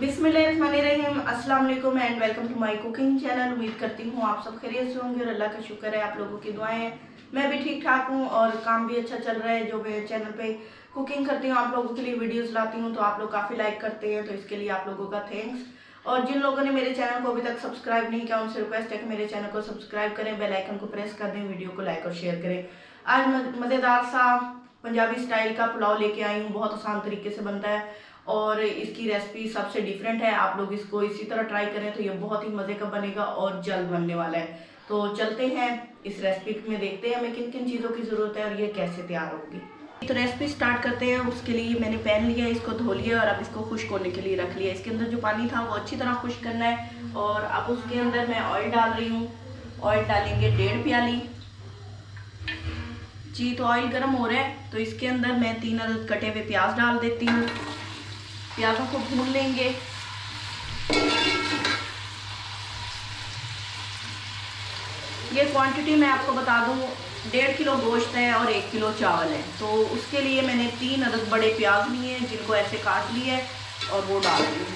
बिस्मिल्लाहिर्रहमानिर्रहीम, अस्सलाम वालेकुम and welcome to my cooking channel. उम्मीद करती हूँ आप सब खैरियत से होंगे और अल्लाह का शुक्र है आप लोगों की दुआएं हैं। मैं भी ठीक ठाक हूँ और काम भी अच्छा चल रहा है। जो मैं चैनल पे कुकिंग करती हूँ, आप लोगों के लिए वीडियोस लाती हूँ, तो आप लोग काफ़ी लाइक करते हैं, तो इसके लिए आप लोगों का थैंक्स। और जिन लोगों ने मेरे चैनल को अभी तक सब्सक्राइब नहीं किया, उनसे रिक्वेस्ट है कि मेरे चैनल को सब्सक्राइब करें, बेल आइकन को प्रेस कर दें, वीडियो को लाइक और शेयर करें। आज मज़ेदार सा पंजाबी स्टाइल का पुलाव लेके आई हूँ। बहुत आसान तरीके से बनता है और इसकी रेसिपी सबसे डिफरेंट है। आप लोग इसको इसी तरह ट्राई करें तो ये बहुत ही मज़े का बनेगा और जल्द बनने वाला है। तो चलते हैं इस रेसिपी में, देखते हैं हमें किन किन चीज़ों की ज़रूरत है और ये कैसे तैयार होगी। तो रेसिपी स्टार्ट करते हैं। उसके लिए मैंने पैन लिया, इसको धो लिया और अब इसको खुश्क होने के लिए रख लिया। इसके अंदर जो पानी था वो अच्छी तरह खुश्क करना है और अब उसके अंदर मैं ऑयल डाल रही हूँ। ऑयल डालेंगे 1.5 प्याली जी। तो ऑयल गर्म हो रहा है तो इसके अंदर मैं 3 अदद कटे हुए प्याज डाल देती हूँ। प्याजों को भून लेंगे। ये क्वांटिटी मैं आपको बता दूं, 1.5 किलो गोश्त है और 1 किलो चावल है। तो उसके लिए मैंने 3 अदद बड़े प्याज लिए हैं, जिनको ऐसे काट लिए और वो डाल दिए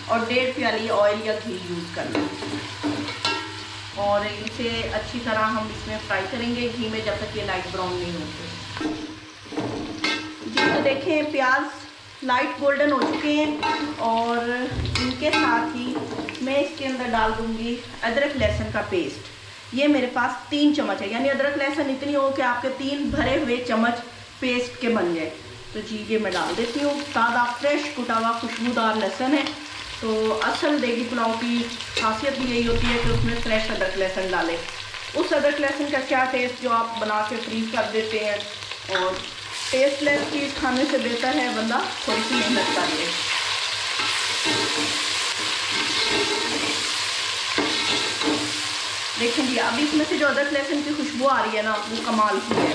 और 1.5 प्याली ऑयल या घी यूज़ करना और इसे अच्छी तरह हम इसमें फ्राई करेंगे घी में जब तक ये लाइट ब्राउन नहीं होते जी। तो देखें प्याज लाइट गोल्डन हो चुके हैं और इनके साथ ही मैं इसके अंदर डाल दूंगी अदरक लहसुन का पेस्ट। ये मेरे पास 3 चम्मच है, यानी अदरक लहसुन इतनी हो कि आपके 3 भरे हुए चम्मच पेस्ट के बन जाए। तो जी ये मैं डाल देती हूँ। ताज़ा फ्रेश कुटा हुआ खुशबूदार लहसुन है। तो असल देगी पुलाव की खासियत भी यही होती है कि उसमें फ्रेश अदरक लहसुन डालें। उस अदरक लहसुन का क्या टेस्ट जो आप बना के फ्रीज कर देते हैं, और टेस्टलेस चीज़ खाने से बेहतर है बंदा थोड़ी सी मेहनत कर ले। देखें जी, अब इसमें से जो अदरक लहसुन की खुशबू आ रही है ना, वो कमाल की है।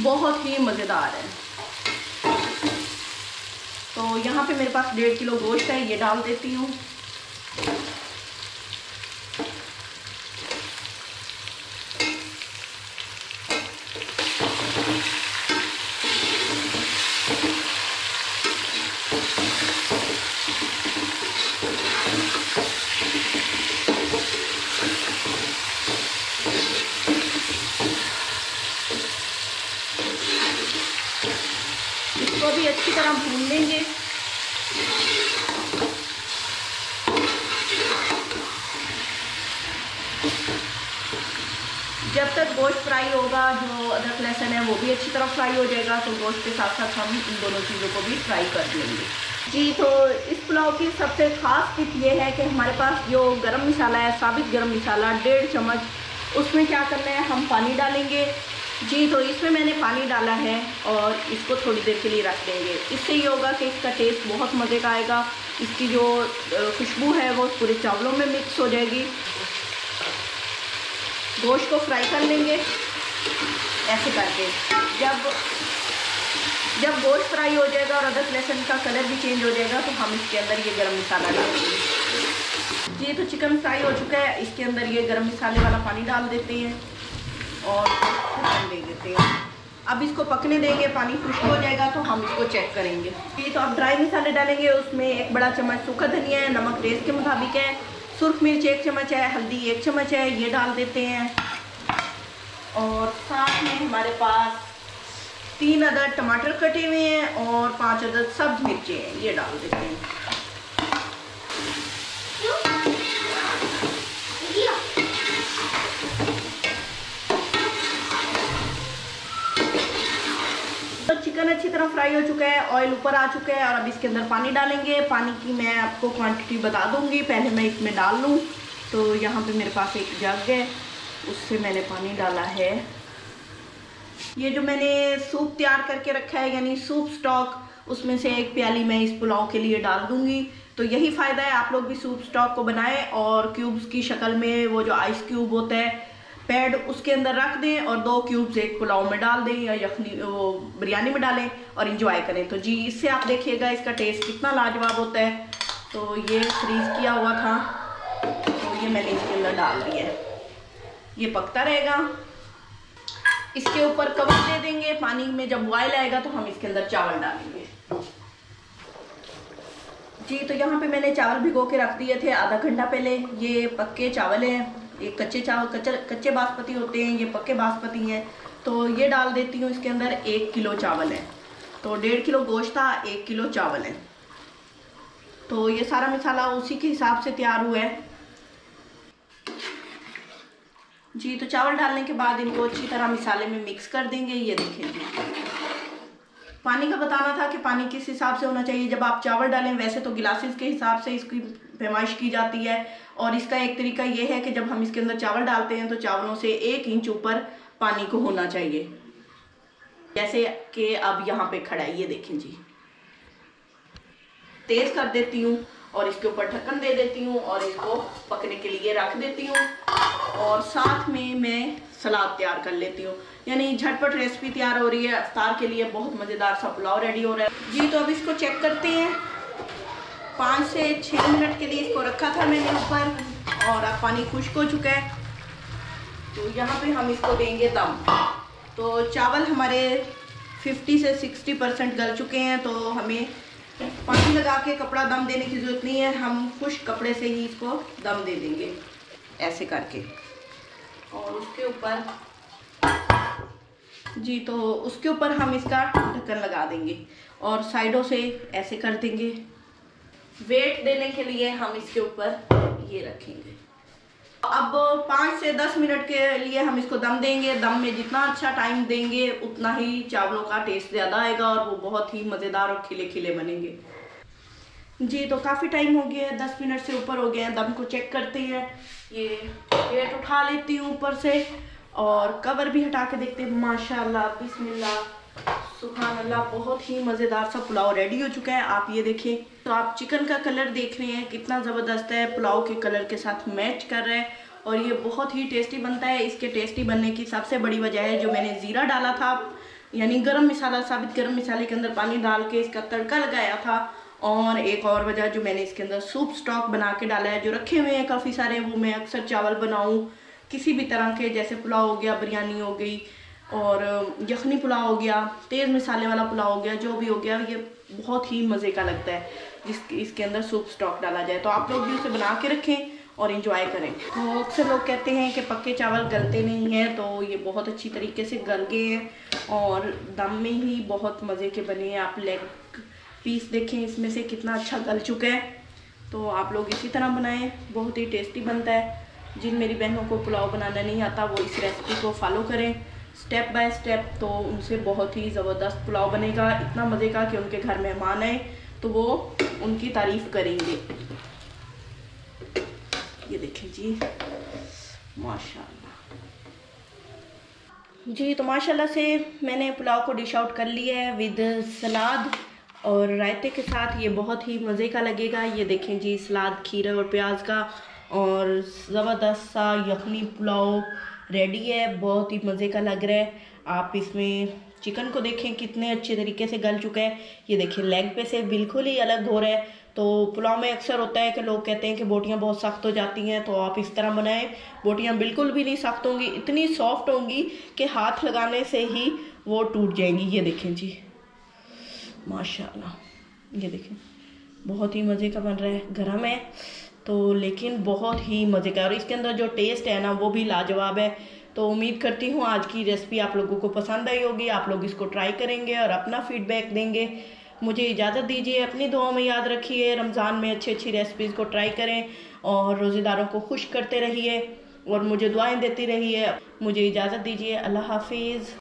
बहुत ही मज़ेदार है। तो यहाँ पे मेरे पास 1.5 किलो गोश्त है, ये डाल देती हूँ। इसको भी अच्छी तरह भून लेंगे। जब तक गोश्त फ्राई होगा, जो अदरक लहसुन है वो भी अच्छी तरह फ्राई हो जाएगा, तो गोश्त के साथ साथ हम इन दोनों चीज़ों को भी फ्राई कर लेंगे जी। तो इस पुलाव की सबसे ख़ास टिप ये है कि हमारे पास जो गरम मसाला है, साबित गरम मसाला 1.5 चम्मच, उसमें क्या करना है, हम पानी डालेंगे जी। तो इसमें मैंने पानी डाला है और इसको थोड़ी देर के लिए रख देंगे। इससे ये होगा कि इसका टेस्ट बहुत मज़े का आएगा। इसकी जो खुशबू है वो पूरे चावलों में मिक्स हो जाएगी। गोश्त को फ्राई कर लेंगे ऐसे करके। जब गोश्त फ्राई हो जाएगा और अदरक लहसुन का कलर भी चेंज हो जाएगा, तो हम इसके अंदर ये गरम मसाला डालेंगे जी। तो चिकन फ्राई हो चुका है, इसके अंदर ये गरम मसाले वाला पानी डाल देते हैं और दे देते हैं। अब इसको पकने देंगे, पानी खुश्क हो जाएगा तो हम इसको चेक करेंगे जी। तो अब ड्राई मसाले डालेंगे। उसमें 1 बड़ा चम्मच सूखा धनिया है, नमक टेस्ट के मुताबिक है, सुर्ख मिर्च 1 चम्मच है, हल्दी 1 चम्मच है, ये डाल देते हैं। और साथ में हमारे पास 3 अदद टमाटर कटे हुए हैं और 5 अदद सब्ज मिर्चें हैं, ये डाल देते हैं। तो चिकन अच्छी तरह फ्राई हो चुका है, ऑयल ऊपर आ चुका है और अब इसके अंदर पानी डालेंगे। पानी की मैं आपको क्वांटिटी बता दूंगी, पहले मैं इसमें डाल लूँ। तो यहाँ पे मेरे पास एक जग है, उससे मैंने पानी डाला है। ये जो मैंने सूप तैयार करके रखा है, यानी सूप स्टॉक, उसमें से 1 प्याली मैं इस पुलाव के लिए डाल दूंगी। तो यही फ़ायदा है, आप लोग भी सूप स्टॉक को बनाएं और क्यूब्स की शक्ल में वो जो आइस क्यूब होता है पैड, उसके अंदर रख दें और 2 क्यूब्स एक पुलाव में डाल दें या यखनी वो बिरयानी में डालें और इंजॉय करें। तो जी इससे आप देखिएगा इसका टेस्ट कितना लाजवाब होता है। तो ये फ्रीज़ किया हुआ था, तो ये मैंने इसके अंदर डाल दिया है, ये पकता रहेगा। इसके ऊपर कवर दे देंगे। पानी में जब बॉयल आएगा तो हम इसके अंदर चावल डालेंगे। जी तो यहाँ पे मैंने चावल भिगो के रख दिए थे आधा घंटा पहले। ये पक्के चावल हैं, ये कच्चे चावल कच्चे बासमती होते हैं, ये पक्के बासमती हैं। तो ये डाल देती हूँ इसके अंदर। 1 किलो चावल है तो 1.5 किलो गोश्त था, 1 किलो चावल है। तो ये सारा मसाला उसी के हिसाब से तैयार हुआ है। जी तो चावल डालने के बाद इनको अच्छी तरह मसाले में मिक्स कर देंगे। ये देखें जी, पानी का बताना था कि पानी किस हिसाब से होना चाहिए जब आप चावल डालें। वैसे तो गिलासेस के हिसाब से इसकी पैमाइश की जाती है, और इसका एक तरीका ये है कि जब हम इसके अंदर चावल डालते हैं तो चावलों से 1 इंच ऊपर पानी को होना चाहिए, जैसे कि अब यहाँ पे खड़ा है। ये देखें जी, तेज कर देती हूँ और इसके ऊपर ढक्कन दे देती हूँ और इसको पकने के लिए रख देती हूँ। और साथ में मैं सलाद तैयार कर लेती हूँ, यानी झटपट रेसिपी तैयार हो रही है। इफ्तार के लिए बहुत मज़ेदार सा पुलाव रेडी हो रहा है जी। तो अब इसको चेक करते हैं। 5 से 6 मिनट के लिए इसको रखा था मैंने ऊपर, और अब पानी खुश्क हो चुका है। तो यहाँ पे हम इसको देंगे दम। तो चावल हमारे 50 से 60% गल चुके हैं, तो हमें पानी लगा के कपड़ा दम देने की ज़रूरत नहीं है। हम खुश्क कपड़े से ही इसको दम दे देंगे ऐसे करके। और उसके ऊपर जी, तो उसके ऊपर हम इसका ढक्कन लगा देंगे और साइडों से ऐसे कर देंगे। वेट देने के लिए हम इसके ऊपर ये रखेंगे। अब 5 से 10 मिनट के लिए हम इसको दम देंगे। दम में जितना अच्छा टाइम देंगे उतना ही चावलों का टेस्ट ज़्यादा आएगा और वो बहुत ही मज़ेदार और खिले खिले बनेंगे जी। तो काफ़ी टाइम हो गया है, 10 मिनट से ऊपर हो गया है। दम को चेक करते हैं। ये प्लेट उठा लेती हूँ ऊपर से और कवर भी हटा के देखते हैं। माशाल्लाह, बिस्मिल्लाह, सुभान अल्लाह, बहुत ही मज़ेदार सा पुलाव रेडी हो चुका है। आप ये देखें, तो आप चिकन का कलर देख रहे हैं कितना ज़बरदस्त है, पुलाव के कलर के साथ मैच कर रहा है और ये बहुत ही टेस्टी बनता है। इसके टेस्टी बनने की सबसे बड़ी वजह है जो मैंने ज़ीरा डाला था, यानी गरम मसाला, साबित गरम मसाले के अंदर पानी डाल के इसका तड़का लगाया था। और एक और वजह जो मैंने इसके अंदर सूप स्टॉक बना के डाला है, जो रखे हुए हैं काफ़ी सारे। वो मैं अक्सर चावल बनाऊँ किसी भी तरह के, जैसे पुलाव हो गया, बिरयानी हो गई और यखनी पुलाव हो गया, तेज़ मसाले वाला पुलाव हो गया, जो भी हो गया, ये बहुत ही मज़े का लगता है इसके अंदर सूप स्टॉक डाला जाए। तो आप लोग भी उसे बना के रखें और इंजॉय करें। तो अक्सर लोग कहते हैं कि पक्के चावल गलते नहीं हैं, तो ये बहुत अच्छी तरीके से गल गए हैं और दम में ही बहुत मज़े के बने हैं। आप लेग पीस देखें इसमें से कितना अच्छा गल चुका है। तो आप लोग इसी तरह बनाएं, बहुत ही टेस्टी बनता है। जिन मेरी बहनों को पुलाव बनाना नहीं आता वो इस रेसिपी को फॉलो करें स्टेप बाय स्टेप, तो उनसे बहुत ही ज़बरदस्त पुलाव बनेगा, इतना मज़े का कि उनके घर मेहमान आए तो वो उनकी तारीफ़ करेंगे। ये देखें जी, माशाल्लाह जी। तो माशाल्लाह से मैंने पुलाव को डिश आउट कर लिया है विद सलाद और रायते के साथ। ये बहुत ही मज़े का लगेगा। ये देखें जी, सलाद, खीरा और प्याज का और ज़बरदस्त सा यखनी पुलाव रेडी है, बहुत ही मज़े का लग रहा है। आप इसमें चिकन को देखें कितने अच्छे तरीके से गल चुका है। ये देखें लेग पे से बिल्कुल ही अलग हो रहा है। तो पुलाव में अक्सर होता है कि लोग कहते हैं कि बोटियां बहुत सख्त हो जाती हैं, तो आप इस तरह बनाएं। बोटियां बिल्कुल भी नहीं सख्त होंगी, इतनी सॉफ्ट होंगी कि हाथ लगाने से ही वो टूट जाएंगी। ये देखें जी, माशाल्लाह, ये देखें बहुत ही मज़े का बन रहा है। गरम है तो लेकिन बहुत ही मज़े का, और इसके अंदर जो टेस्ट है ना वो भी लाजवाब है। तो उम्मीद करती हूँ आज की रेसिपी आप लोगों को पसंद आई होगी। आप लोग इसको ट्राई करेंगे और अपना फीडबैक देंगे। मुझे इजाज़त दीजिए, अपनी दुआओं में याद रखिए। रमज़ान में अच्छी अच्छी रेसिपीज़ को ट्राई करें और रोज़ेदारों को खुश करते रहिए और मुझे दुआएं देती रहिए। मुझे इजाज़त दीजिए, अल्लाह हाफिज़।